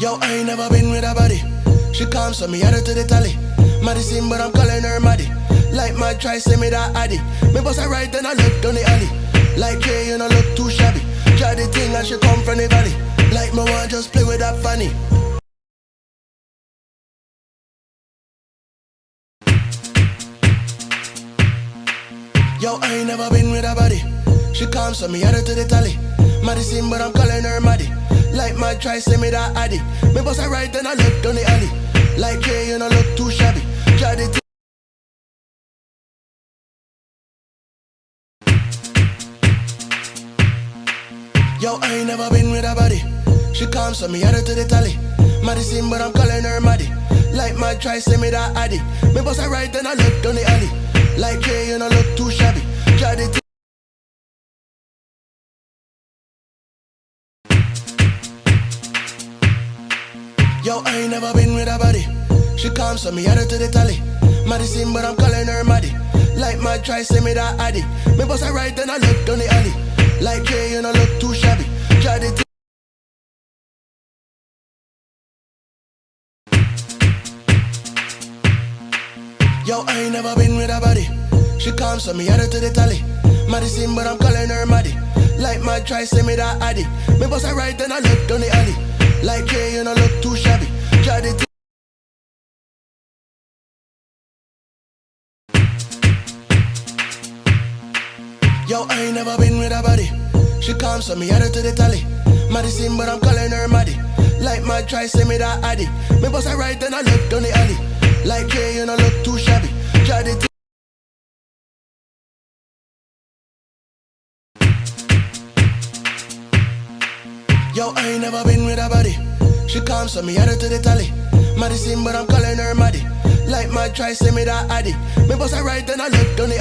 Yo, I ain't never been with a body. She comes so me add her to the tally. Madison, but I'm calling her Maddie. Like my try, say me that Addy. Me bust her right, then I left down the alley. Like hey, you know look too shabby. Try the thing and she come from the valley. Like me want just play with that funny. Yo, I ain't never been with a body. She comes so me add her to the tally. Madison, but I'm calling her Maddie. Like my try, say me that Addy. Me bust her right, then I left down the alley. Like hey, you know look too shabby. Try the thing. Yo, I ain't never been with a body. She comes so me add her to the tally. Madison, but I'm calling her Maddie. Like my try, say me that Addy. Me bust her right, then I left down the alley. Like hey, you know look too shabby. Try the thing. Yo, I ain't never been with a body. She comes so me add her to the tally. Madison, but I'm calling her Maddie. Like my try, say me that Addy. Me bust her right, then I left down the alley. Like hey, you know look too shabby. Try the thing. Yo, I ain't never been with a body. She comes so me add her to the tally. Madison, but I'm calling her Maddie. Like my try, say me that Addy. Me bust her right, then I left down the alley. Like hey, you know look too shabby. Try the thing. Yo, I ain't never been with a body. She comes so me add her to the tally. Madison, but I'm calling her Maddie. Like my try, say me that Addy. Me bust her right, then I left down the alley. Like hey, you know look too shabby. Try the thing. Yo, I ain't never been with a body. She comes so me add her to the tally. Madison, but I'm calling her Maddie. Like my try, say me that Addy. Me bust her right, then I left down the